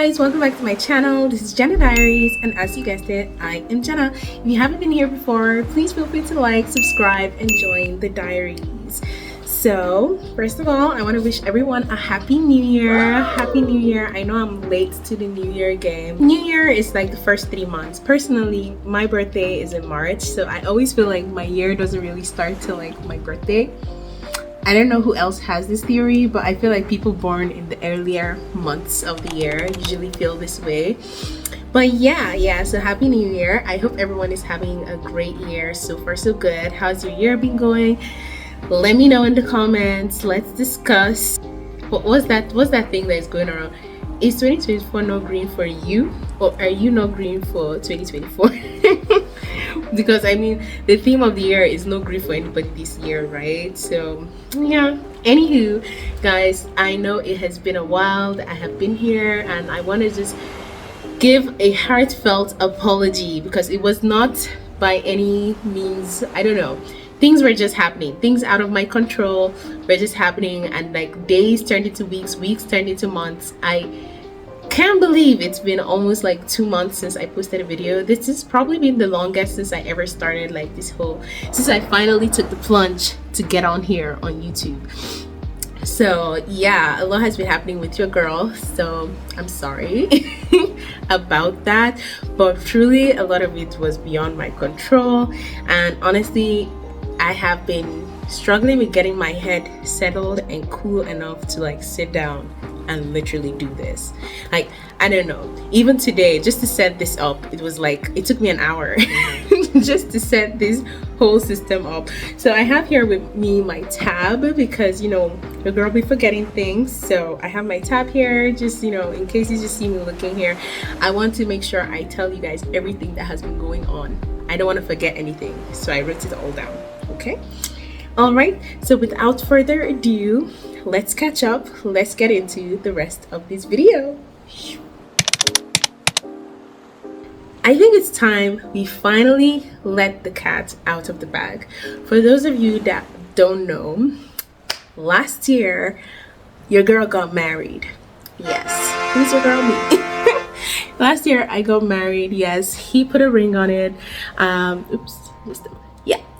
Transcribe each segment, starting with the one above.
guys, welcome back to my channel. This is Jenna Diaries, and as you guessed it, I am Jenna. If you haven't been here before, please feel free to like, subscribe, and join the diaries. So first of all, I want to wish everyone a happy new year. Happy new year. I know I'm late to the new year game. New year is like the first 3 months. Personally, my birthday is in March, so I always feel like my year doesn't really start till like my birthday. I don't know who else has this theory, but I feel like people born in the earlier months of the year usually feel this way. But yeah, so happy new year. I hope everyone is having a great year. So far so good. How's your year been going? Let me know in the comments. Let's discuss. What's that thing that is going around? Is 2024 not green for you, or are you not green for 2024? Because I mean, the theme of the year is no green for anybody this year, right? So yeah, anywho guys, I know it has been a while that I have been here, and I want to just give a heartfelt apology because it was not by any means, I don't know, things were just happening, things out of my control were just happening, and like days turned into weeks, weeks turned into months. I can't believe it's been almost like 2 months since I posted a video. This has probably been the longest since I ever started like this whole, since I finally took the plunge to get on here on YouTube. So yeah, a lot has been happening with your girl, so I'm sorry about that, but truly a lot of it was beyond my control. And honestly, I have been struggling with getting my head settled and cool enough to like sit down and literally do this. Like, I don't know, even today, just to set this up, it was like, it took me an hour just to set this whole system up. So I have here with me my tab, because you know, the girl be forgetting things. So I have my tab here, just, you know, in case you just see me looking here. I want to make sure I tell you guys everything that has been going on. I don't want to forget anything, so I wrote it all down. Okay, all right, so without further ado, let's catch up. Let's get into the rest of this video. I think it's time we finally let the cat out of the bag. For those of you that don't know, last year your girl got married. Yes, who's your girl? Me. Last year I got married. Yes, he put a ring on it.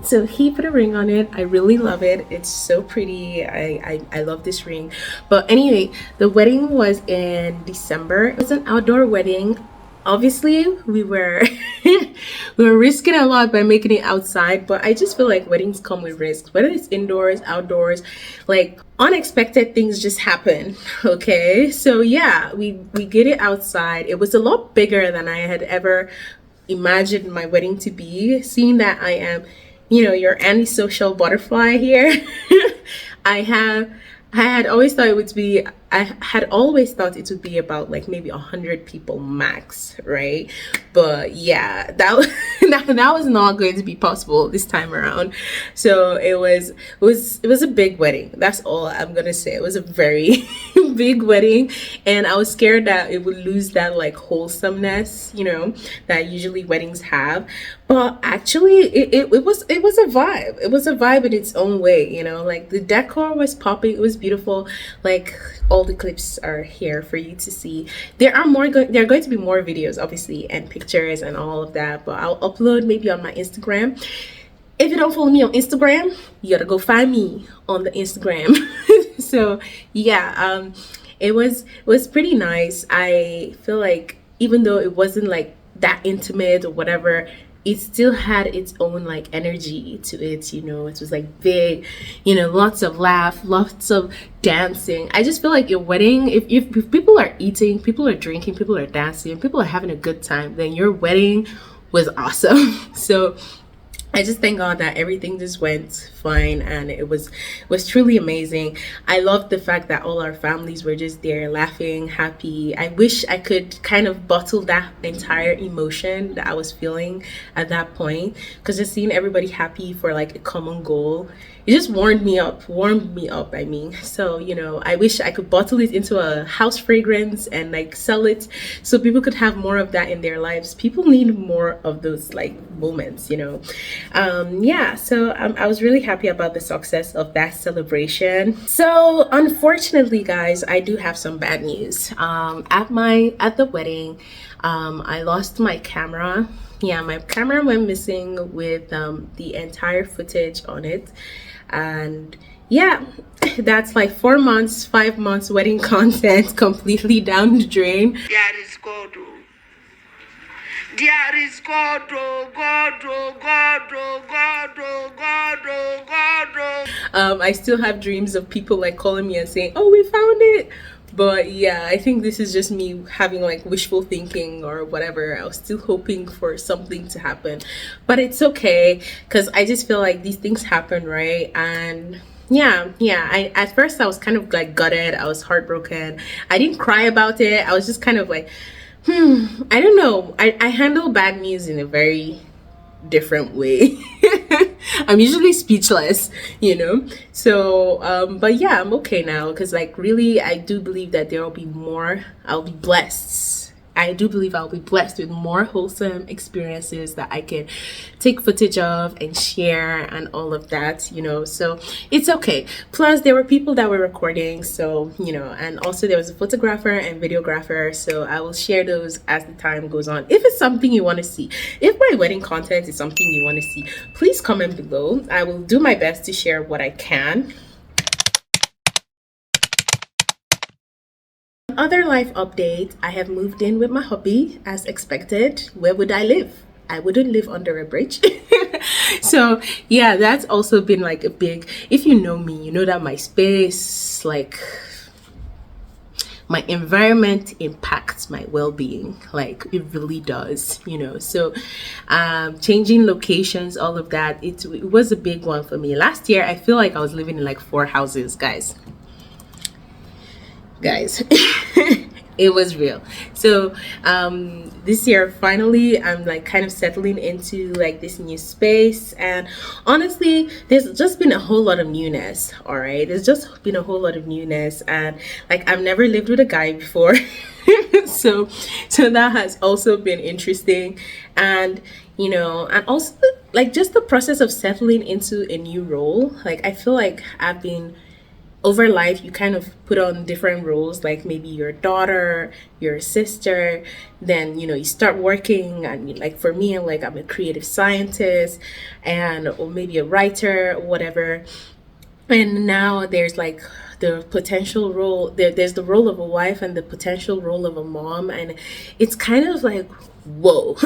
So he put a ring on it. I really love it. It's so pretty. I love this ring. But anyway, the wedding was in December. It was an outdoor wedding. Obviously, we were we were risking a lot by making it outside, but I just feel like weddings come with risks, whether it's indoors, outdoors, like unexpected things just happen. Okay, so yeah, we did it outside. It was a lot bigger than I had ever imagined my wedding to be. Seeing that I am, you know, your antisocial butterfly here. I had always thought it would be, I had always thought it would be about like maybe 100 people max, right? But yeah, that was not going to be possible this time around. So it was a big wedding. That's all I'm gonna say. It was a very big wedding, and I was scared that it would lose that like wholesomeness, you know, that usually weddings have. But actually it was a vibe. It was a vibe in its own way, you know, like the decor was popping. It was beautiful. Like, all the clips are here for you to see. There are going to be more videos, obviously, and pictures and all of that, but I'll upload maybe on my Instagram. If you don't follow me on Instagram, you gotta go find me on the Instagram. So yeah, it was pretty nice. I feel like even though it wasn't like that intimate or whatever, it still had its own like energy to it, you know. It was like big, you know, lots of laugh, lots of dancing. I just feel like your wedding, if people are eating, people are drinking, people are dancing, people are having a good time, then your wedding was awesome. So I just thank God that everything just went fine, and it was truly amazing. I loved the fact that all our families were just there laughing, happy. I wish I could kind of bottle that entire emotion that I was feeling at that point, because just seeing everybody happy for like a common goal, it just warmed me up, I mean. So, you know, I wish I could bottle it into a house fragrance and like sell it so people could have more of that in their lives. People need more of those like moments, you know. Yeah, so I was really happy about the success of that celebration. So unfortunately, guys, I do have some bad news. At the wedding, I lost my camera. Yeah, my camera went missing with the entire footage on it, and yeah, that's like 4 months, 5 months wedding content completely down the drain. There is God, oh. There is God, oh, God, oh, God, oh, God, oh, God, oh, God, oh. I still have dreams of people like calling me and saying, "Oh, we found it." But yeah, I think this is just me having like wishful thinking or whatever. I was still hoping for something to happen, but it's okay because I just feel like these things happen, right? And yeah, I at first I was kind of like gutted. I was heartbroken. I didn't cry about it. I was just kind of like, I don't know. I handle bad news in a very different way. I'm usually speechless, you know. So but yeah, I'm okay now because like really I do believe that there will be more. I'll be blessed. I do believe I'll be blessed with more wholesome experiences that I can take footage of and share and all of that, you know. So it's okay. Plus, there were people that were recording, so you know, and also there was a photographer and videographer. So I will share those as the time goes on. If it's something you want to see, if my wedding content is something you want to see, please comment below. I will do my best to share what I can. Other life update, I have moved in with my hubby as expected. Where would I live? I wouldn't live under a bridge. So yeah, that's also been like a big, if you know me, you know that my space, like my environment impacts my well-being, like it really does, you know. So changing locations, all of that, it was a big one for me. Last year I feel like I was living in like 4 houses, guys. It was real. So this year finally I'm like kind of settling into like this new space, and honestly there's just been a whole lot of newness. All right, there's just been a whole lot of newness, and like I've never lived with a guy before. so that has also been interesting, and you know, and also like just the process of settling into a new role. Like I feel like I've been over life, you kind of put on different roles, like maybe your daughter, your sister, then you know you start working, and like for me, I'm a creative scientist, and or maybe a writer or whatever. And now there's like the potential role there's the role of a wife and the potential role of a mom, and it's kind of like whoa.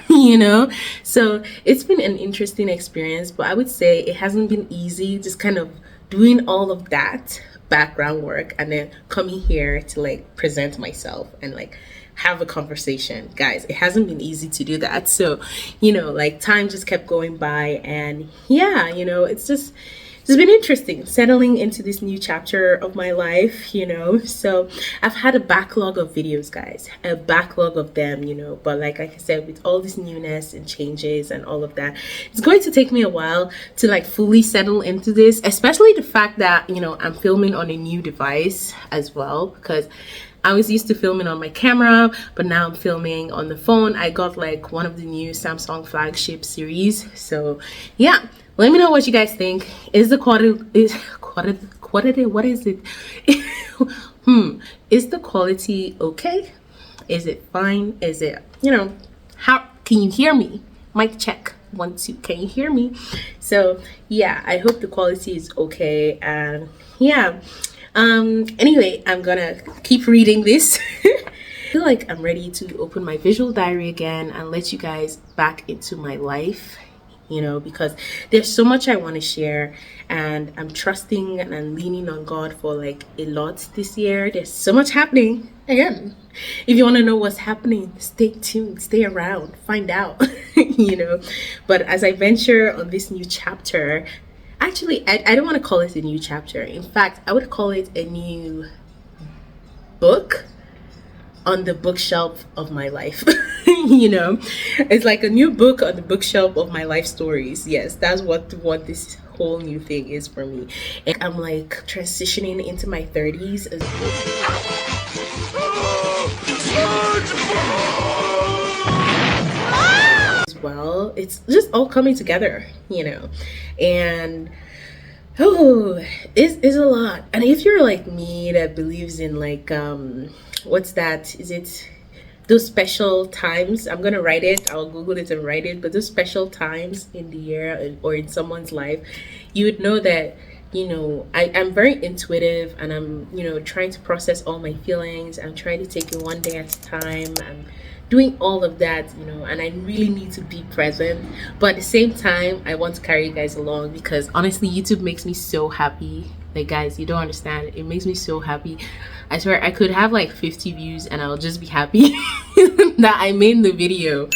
You know, so it's been an interesting experience, but I would say it hasn't been easy, just kind of doing all of that background work and then coming here to like present myself and like have a conversation. Guys, it hasn't been easy to do that. So you know, like time just kept going by, and yeah, you know, it's been interesting settling into this new chapter of my life, you know. So I've had a backlog of videos, guys, a backlog of them, you know, but like I said, with all this newness and changes and all of that, it's going to take me a while to like fully settle into this, especially the fact that, you know, I'm filming on a new device as well, because I was used to filming on my camera, but now I'm filming on the phone. I got like one of the new Samsung flagship series. So yeah, let me know what you guys think. Is the quality what is it? Is the quality okay? Is it fine? Is it, you know, how can you hear me? Mic check 1 2, can you hear me? So yeah, I hope the quality is okay, and yeah. Anyway, I'm gonna keep reading this. I feel like I'm ready to open my visual diary again and let you guys back into my life, you know, because there's so much I want to share, and I'm trusting and I'm leaning on God for like a lot this year. There's so much happening. Again, if you want to know what's happening, stay tuned, stay around, find out. You know. But as I venture on this new chapter, actually I don't want to call it a new chapter. In fact, I would call it a new book on the bookshelf of my life. You know, it's like a new book on the bookshelf of my life stories. Yes, that's what this whole new thing is for me. And I'm like transitioning into my 30s as well. It's just all coming together, and oh, it's a lot. And if you're like me that believes in like what's that? Is it those special times? I'm gonna write it. I'll Google it and write it. But those special times in the year or in someone's life, you would know that I'm very intuitive, and I'm trying to process all my feelings. I'm trying to take it one day at a time. I'm doing all of that, and I really need to be present. But at the same time, I want to carry you guys along because honestly, YouTube makes me so happy. Like, guys, you don't understand. It makes me so happy. I swear I could have like 50 views and I'll just be happy that I made the video,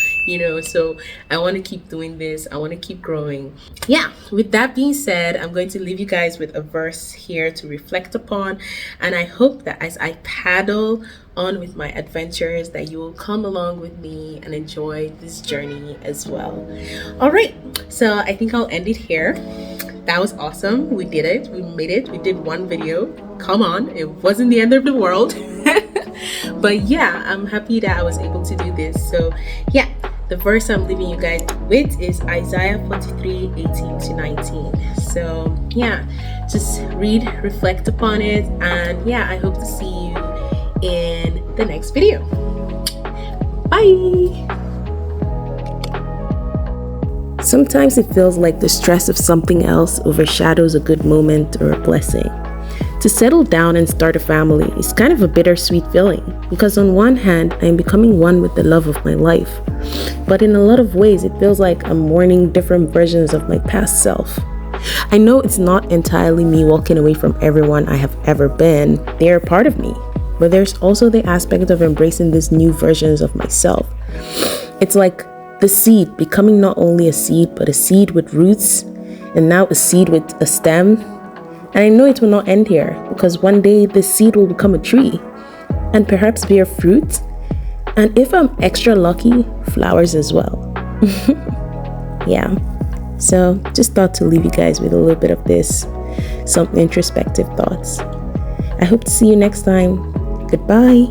so I want to keep doing this. I want to keep growing. Yeah, with that being said, I'm going to leave you guys with a verse here to reflect upon, and I hope that as I paddle on with my adventures that you will come along with me and enjoy this journey as well. All right, so I think I'll end it here. That was awesome. We did it. We made it. We did one video. Come on, it wasn't the end of the world. But yeah, I'm happy that I was able to do this. So yeah, the verse I'm leaving you guys with is Isaiah 43:18-19. So yeah, just read, reflect upon it, and yeah, I hope to see you in the next video. Bye. Sometimes it feels like the stress of something else overshadows a good moment or a blessing. To settle down and start a family is kind of a bittersweet feeling because on one hand, I am becoming one with the love of my life. But in a lot of ways, it feels like I'm mourning different versions of my past self. I know it's not entirely me walking away from everyone I have ever been. They are a part of me. But there's also the aspect of embracing these new versions of myself. It's like the seed becoming not only a seed, but a seed with roots, and now a seed with a stem. And I know it will not end here, because one day this seed will become a tree, and perhaps bear fruit, and if I'm extra lucky, flowers as well. Yeah, so just thought to leave you guys with a little bit of this, some introspective thoughts. I hope to see you next time. Goodbye.